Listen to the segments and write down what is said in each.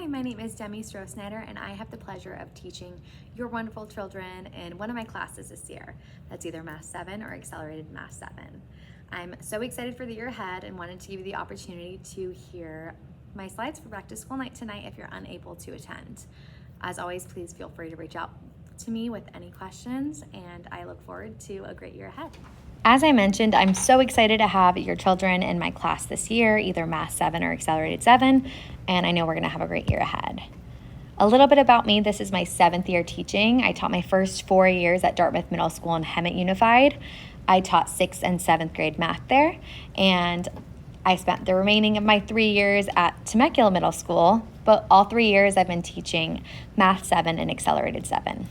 Hi, my name is Demi Strosnider, and I have the pleasure of teaching your wonderful children in one of my classes this year. That's either Math 7 or Accelerated Math 7. I'm so excited for the year ahead and wanted to give you the opportunity to hear my slides for back to school night tonight if you're unable to attend. As always, please feel free to reach out to me with any questions, and I look forward to a great year ahead. As I mentioned, I'm so excited to have your children in my class this year, either Math 7 or Accelerated 7, and I know we're going to have a great year ahead. A little bit about me: this is my 7th year teaching. I taught my first 4 years at Dartmouth Middle School and Hemet Unified. I taught 6th and 7th grade math there, and I spent the remaining of my 3 years at Temecula Middle School, but all 3 years I've been teaching Math 7 and Accelerated 7.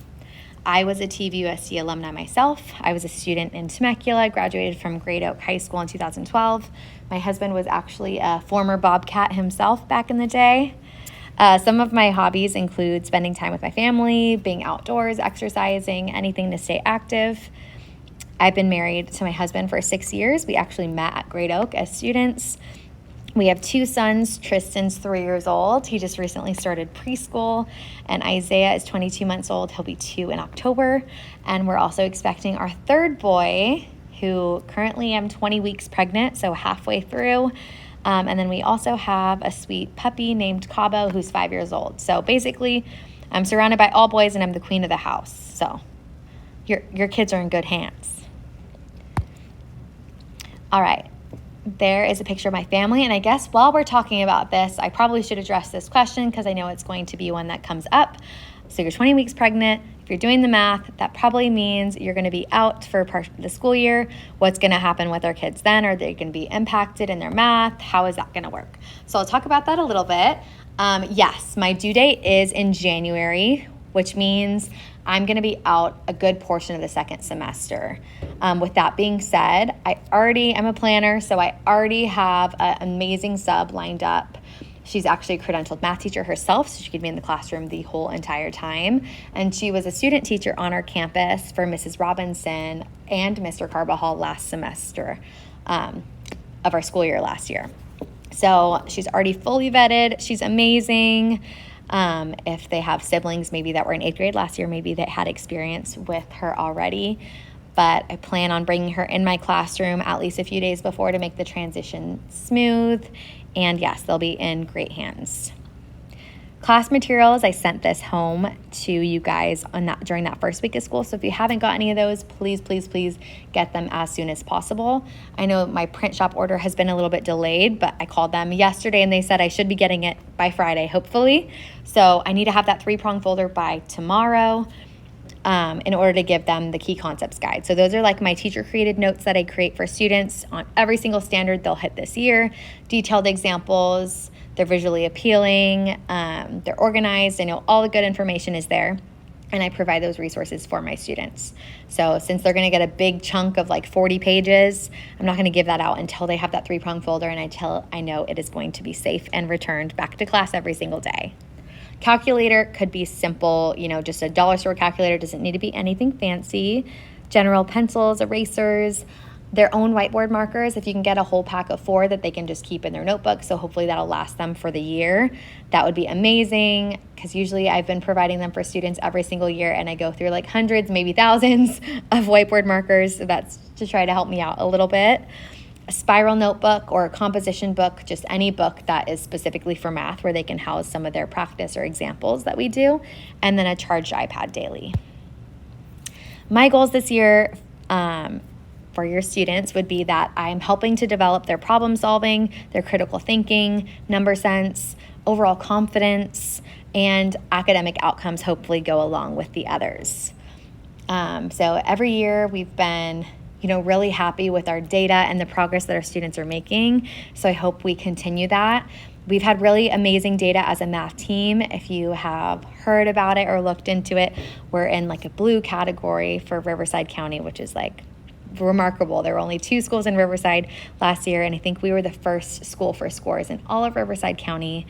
I was a TVUSD alumni myself. I was a student in Temecula, graduated from Great Oak High School in 2012. My husband was actually a former Bobcat himself back in the day. Some of my hobbies include spending time with my family, being outdoors, exercising, anything to stay active. I've been married to my husband for 6 years. We actually met at Great Oak as students. We have 2 sons. Tristan's 3 years old. He just recently started preschool. And Isaiah is 22 months old. He'll be 2 in October. And we're also expecting our 3rd boy, who currently I'm 20 weeks pregnant, so halfway through. And then we also have a sweet puppy named Cabo, who's 5 years old. So basically, I'm surrounded by all boys and I'm the queen of the house. So your kids are in good hands. All right. There is a picture of my family, and I guess while we're talking about this, I probably should address this question because I know it's going to be one that comes up. So you're 20 weeks pregnant. If you're doing the math, that probably means you're going to be out for part of the school year. What's going to happen with our kids then? Are they going to be impacted in their math? How is that going to work? So I'll talk about that a little bit. Yes, my due date is in January, which means I'm going to be out a good portion of the second semester. With that being said, I'm a planner, so I already have an amazing sub lined up. She's actually a credentialed math teacher herself, so she could be in the classroom the whole entire time. And she was a student teacher on our campus for Mrs. Robinson and Mr. Carbajal last semester of our school year last year. So she's already fully vetted. She's amazing. If they have siblings maybe that were in 8th grade last year, maybe they had experience with her already. But I plan on bringing her in my classroom at least a few days before to make the transition smooth. And yes, they'll be in great hands. Class materials, I sent this home to you guys during that first week of school. So if you haven't got any of those, please get them as soon as possible. I know my print shop order has been a little bit delayed, but I called them yesterday and they said I should be getting it by Friday, hopefully. So I need to have that 3-prong folder by tomorrow in order to give them the key concepts guide. So those are like my teacher created notes that I create for students on every single standard they'll hit this year. Detailed examples. They're visually appealing, they're organized. I know all the good information is there, and I provide those resources for my students. So since they're going to get a big chunk of like 40 pages, I'm not going to give that out until they have that 3-prong folder and until I know it is going to be safe and returned back to class every single day. Calculator could be simple, just a dollar store calculator. Doesn't need to be anything fancy. General pencils, erasers, their own whiteboard markers. If you can get a whole pack of 4 that they can just keep in their notebook, so hopefully that'll last them for the year, that would be amazing, because usually I've been providing them for students every single year and I go through like hundreds, maybe thousands of whiteboard markers. So that's to try to help me out a little bit. A spiral notebook or a composition book, just any book that is specifically for math where they can house some of their practice or examples that we do, and then a charged iPad daily. My goals this year for your students would be that I'm helping to develop their problem solving, their critical thinking, number sense, overall confidence, and academic outcomes hopefully go along with the others. So every year we've been really happy with our data and the progress that our students are making. So I hope we continue that. We've had really amazing data as a math team. If you have heard about it or looked into it, we're in like a blue category for Riverside County, which is like remarkable. There were only 2 schools in Riverside last year, and I think we were the first school for scores in all of Riverside County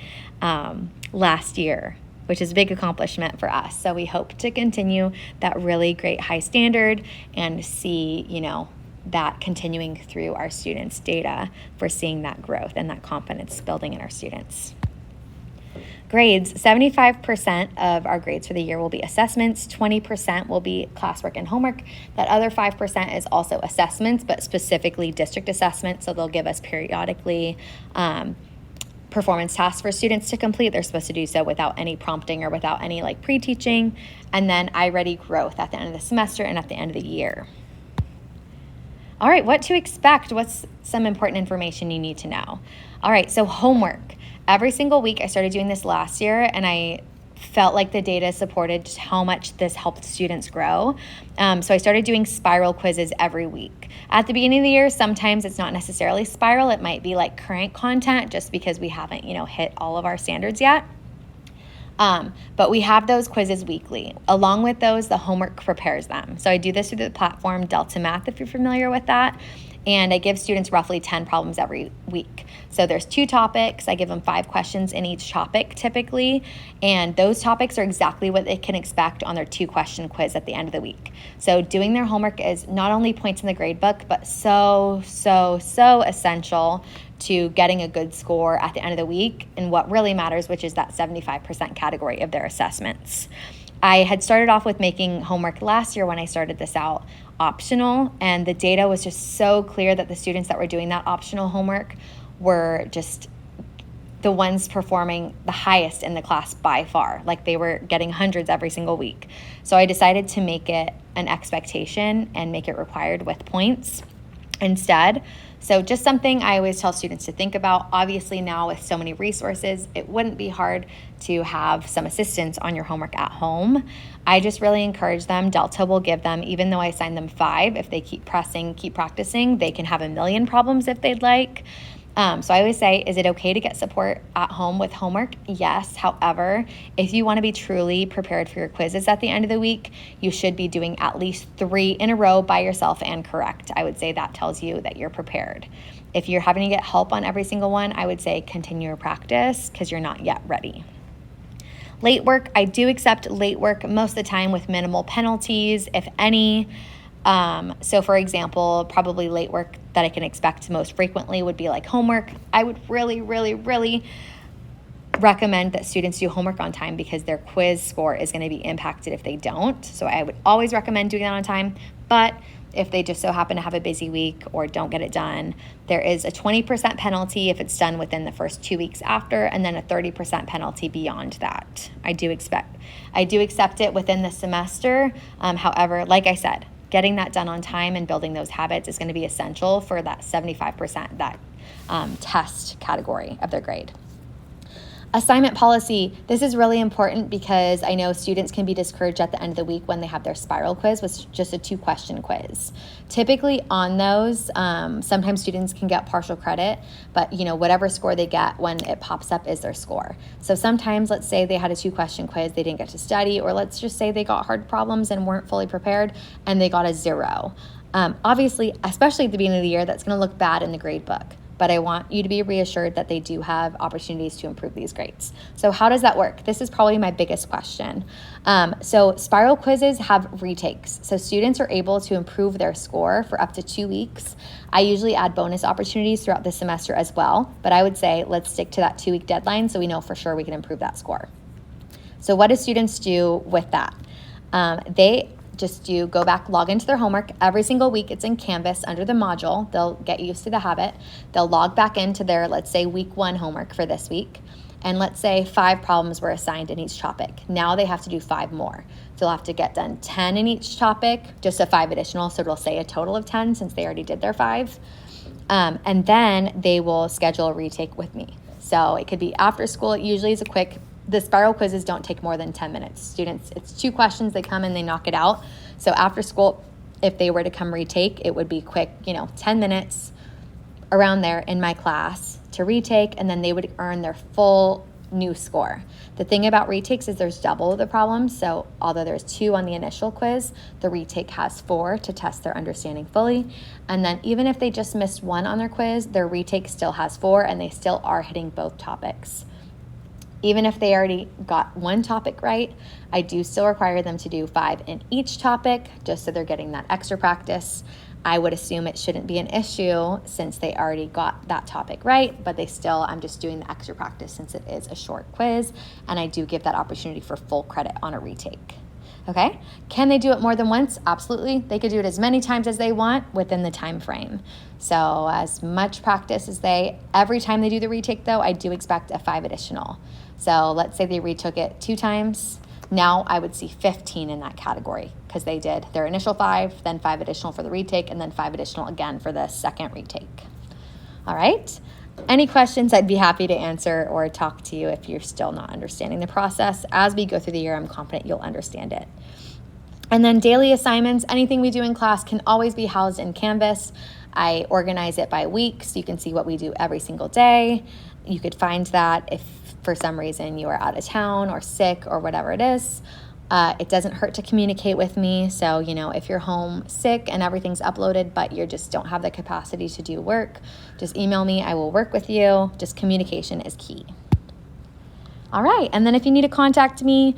last year, which is a big accomplishment for us. So we hope to continue that really great high standard and see, that continuing through our students' data for seeing that growth and that confidence building in our students. grades, 75% of our grades for the year will be assessments, 20% will be classwork and homework. That other 5% is also assessments, but specifically district assessments. So they'll give us periodically performance tasks for students to complete. They're supposed to do so without any prompting or without any like pre-teaching. And then iReady growth at the end of the semester and at the end of the year. All right, what to expect? What's some important information you need to know? All right, so homework. Every single week, I started doing this last year, and I felt like the data supported just how much this helped students grow. So I started doing spiral quizzes every week. At the beginning of the year, sometimes it's not necessarily spiral. It might be like current content just because we haven't, hit all of our standards yet. But we have those quizzes weekly. Along with those, the homework prepares them. So I do this through the platform Delta Math, if you're familiar with that. And I give students roughly 10 problems every week. So there's 2 topics. I give them 5 questions in each topic typically. And those topics are exactly what they can expect on their 2-question quiz at the end of the week. So doing their homework is not only points in the grade book, but so essential to getting a good score at the end of the week and what really matters, which is that 75% category of their assessments. I had started off with making homework last year when I started this out optional, and the data was just so clear that the students that were doing that optional homework were just the ones performing the highest in the class by far. Like they were getting hundreds every single week. So I decided to make it an expectation and make it required with points instead. So just something I always tell students to think about. Obviously now with so many resources, it wouldn't be hard to have some assistance on your homework at home. I just really encourage them. Delta will give them, even though I assign them 5, if they keep practicing, they can have a million problems if they'd like. So I always say, is it okay to get support at home with homework? Yes. However, if you want to be truly prepared for your quizzes at the end of the week, you should be doing at least 3 in a row by yourself and correct. I would say that tells you that you're prepared. If you're having to get help on every single one, I would say continue your practice because you're not yet ready. Late work, I do accept late work most of the time with minimal penalties, if any. So for example, probably late work that I can expect most frequently would be like homework. I would really recommend that students do homework on time because their quiz score is going to be impacted if they don't. So I would always recommend doing that on time. But if they just so happen to have a busy week or don't get it done, there is a 20% penalty if it's done within the first 2 weeks after, and then a 30% penalty beyond that. I do accept it within the semester. However, like I said, getting that done on time and building those habits is going to be essential for that 75%, that test category of their grade. Assignment policy. This is really important because I know students can be discouraged at the end of the week when they have their spiral quiz with just a 2-question quiz. Typically on those, sometimes students can get partial credit, but whatever score they get when it pops up is their score. So sometimes, let's say they had a 2-question quiz, they didn't get to study, or let's just say they got hard problems and weren't fully prepared and they got a 0. Obviously, especially at the beginning of the year, that's going to look bad in the grade book. But I want you to be reassured that they do have opportunities to improve these grades. So how does that work? This is probably my biggest question. So spiral quizzes have retakes. So students are able to improve their score for up to 2 weeks. I usually add bonus opportunities throughout the semester as well, but I would say let's stick to that 2-week deadline so we know for sure we can improve that score. So what do students do with that? They just go back, log into their homework. Every single week it's in Canvas under the module. They'll get used to the habit. They'll log back into their, let's say, week 1 homework for this week. And let's say 5 problems were assigned in each topic. Now they have to do 5 more. So they'll have to get done 10 in each topic, just a 5 additional. So it'll say a total of 10 since they already did their 5. And then they will schedule a retake with me. So it could be after school. It usually is the spiral quizzes don't take more than 10 minutes. Students, it's 2 questions, they come and they knock it out. So after school, if they were to come retake, it would be quick, 10 minutes around there in my class to retake, and then they would earn their full new score. The thing about retakes is there's double the problems. So although there's 2 on the initial quiz, the retake has 4 to test their understanding fully. And then even if they just missed 1 on their quiz, their retake still has 4 and they still are hitting both topics. Even if they already got 1 topic right, I do still require them to do 5 in each topic, just so they're getting that extra practice. I would assume it shouldn't be an issue since they already got that topic right, but I'm just doing the extra practice since it is a short quiz, and I do give that opportunity for full credit on a retake. Okay, can they do it more than once? Absolutely. They could do it as many times as they want within the time frame. So as much practice as every time they do the retake though, I do expect a 5 additional. So let's say they retook it 2 times. Now I would see 15 in that category because they did their initial 5, then 5 additional for the retake, and then 5 additional again for the second retake. All right. Any questions, I'd be happy to answer or talk to you if you're still not understanding the process. As we go through the year, I'm confident you'll understand it. And then daily assignments, anything we do in class can always be housed in Canvas. I organize it by week so you can see what we do every single day. You could find that if for some reason you are out of town or sick or whatever it is. It doesn't hurt to communicate with me. So, if you're home sick and everything's uploaded, but you just don't have the capacity to do work, just email me. I will work with you. Just communication is key. All right. And then if you need to contact me,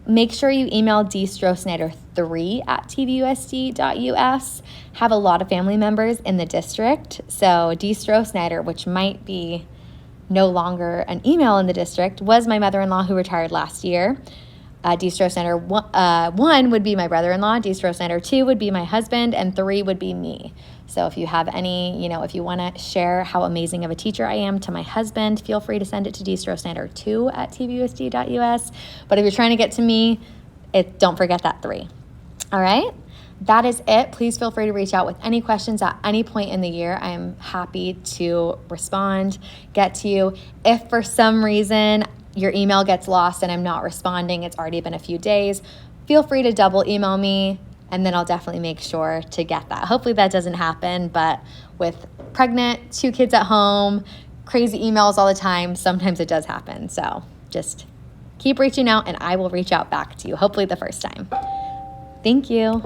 make sure you email dstrosnider3@tvusd.us. Have a lot of family members in the district. So Strosnider, which might be no longer an email in the district, was my mother-in-law who retired last year. Strosnider 1 would be my brother-in-law, Strosnider 2 would be my husband, and 3 would be me. So if you have any, if you want to share how amazing of a teacher I am to my husband, feel free to send it to dstrosnider2@tvusd.us. But if you're trying to get to me, don't forget that 3. All right? That is it. Please feel free to reach out with any questions at any point in the year. I am happy to respond, get to you. If for some reason your email gets lost and I'm not responding, it's already been a few days, feel free to double email me and then I'll definitely make sure to get that. Hopefully that doesn't happen, but with pregnant, 2 kids at home, crazy emails all the time, sometimes it does happen. So just keep reaching out and I will reach out back to you, hopefully the first time. Thank you.